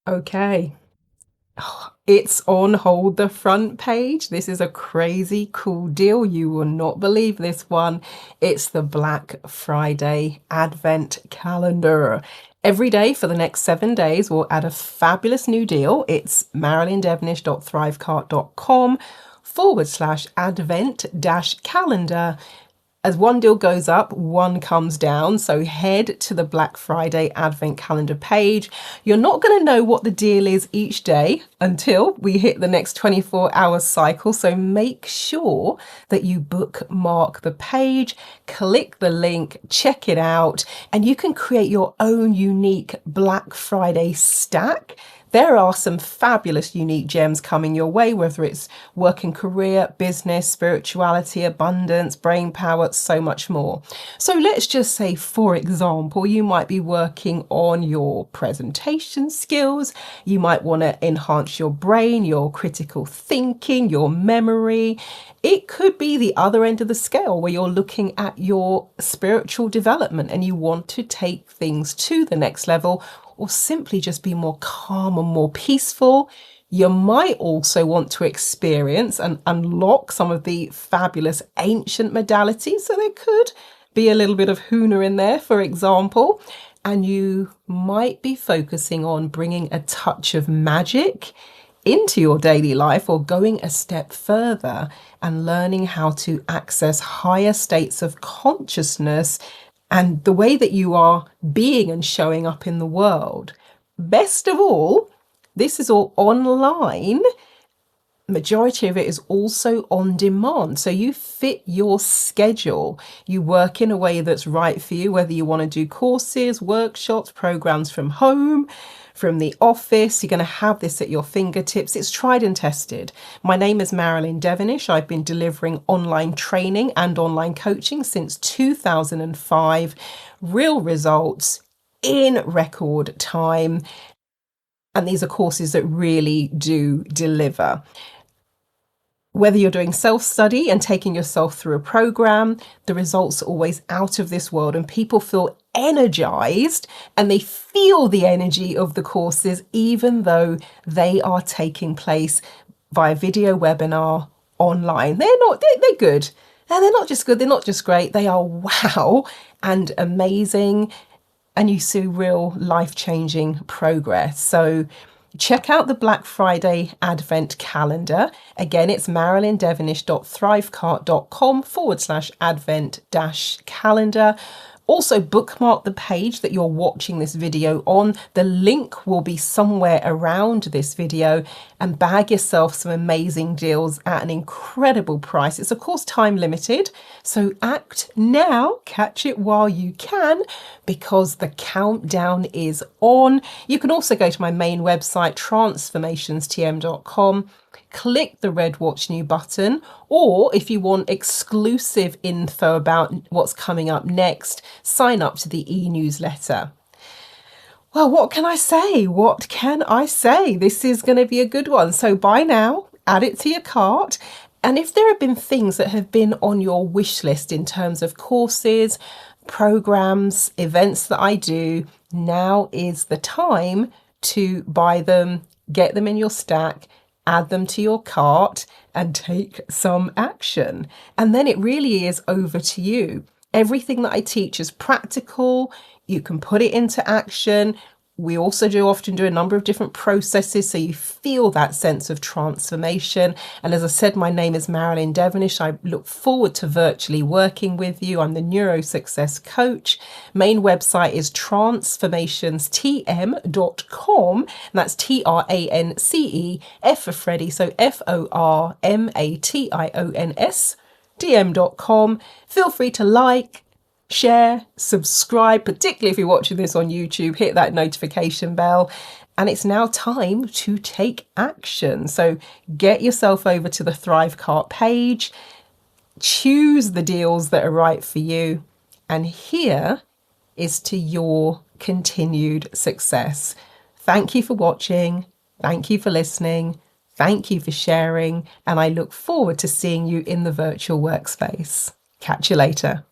Okay. It's on Hold the Front page. This is a crazy cool deal. You will not believe this one. It's the Black Friday Advent Calendar. Every day for the next 7 days, we'll add a fabulous new deal. It's marilyndevonish.thrivecart.com/advent dash calendar. As one deal goes up, one comes down. So head to the Black Friday Advent Calendar page. You're not going to know what the deal is each day until we hit the next 24-hour cycle. So make sure that you bookmark the page, click the link, check it out, and you can create your own unique Black Friday stack. There are some fabulous unique gems coming your way, whether it's work and career, business, spirituality, abundance, brain power, so much more. So let's just say, for example, you might be working on your presentation skills. You might want to enhance your brain, your critical thinking, your memory. It could be the other end of the scale where you're looking at your spiritual development and you want to take things to the next level, or simply just be more calm and more peaceful. You might also want to experience and unlock some of the fabulous ancient modalities. So there could be a little bit of Huna in there, for example. And you might be focusing on bringing a touch of magic into your daily life, or going a step further and learning how to access higher states of consciousness and the way that you are being and showing up in the world. Best of all, this is all online. Majority of it is also on demand. So you fit your schedule. You work in a way that's right for you, whether you want to do courses, workshops, programs from home, from the office. You're going to have this at your fingertips. It's tried and tested. My name is Marilyn Devonish. I've been delivering online training and online coaching since 2005. Real results in record time. And these are courses that really do deliver. Whether you're doing self-study and taking yourself through a program, the results are always out of this world, and people feel energized and they feel the energy of the courses, even though they are taking place via video webinar online. They're good. And they're not just good, they're not just great, they are wow and amazing. And you see real life-changing progress. So check out the Black Friday Advent Calendar. Again, it's marilyndevonish.thrivecart.com/advent-calendar. Also bookmark the page that you're watching this video on. The link will be somewhere around this video, and bag yourself some amazing deals at an incredible price. It's of course time limited, so act now, catch it while you can, because the countdown is on. You can also go to my main website, transformationstm.com. Click the red Watch New button, or if you want exclusive info about what's coming up next, sign up to the e-newsletter. Well, what can I say? What can I say? This is going to be a good one. So buy now, add it to your cart. And if there have been things that have been on your wish list in terms of courses, programs, events that I do, now is the time to buy them, get them in your stack, add them to your cart, and take some action. And then it really is over to you. Everything that I teach is practical. You can put it into action. We also often do a number of different processes, so you feel that sense of transformation. And as I said, my name is Marilyn Devonish. I look forward to virtually working with you. I'm the Neuro Success Coach. Main website is transformationstm.com, and that's TRANCE, F for Freddie, so FORMATIONS, DM.com. Feel free to like, share, subscribe, particularly if you're watching this on YouTube, hit that notification bell. And it's now time to take action. So get yourself over to the Thrivecart page, choose the deals that are right for you, and here is to your continued success. Thank you for watching. Thank you for listening. Thank you for sharing. And I look forward to seeing you in the virtual workspace. Catch you later.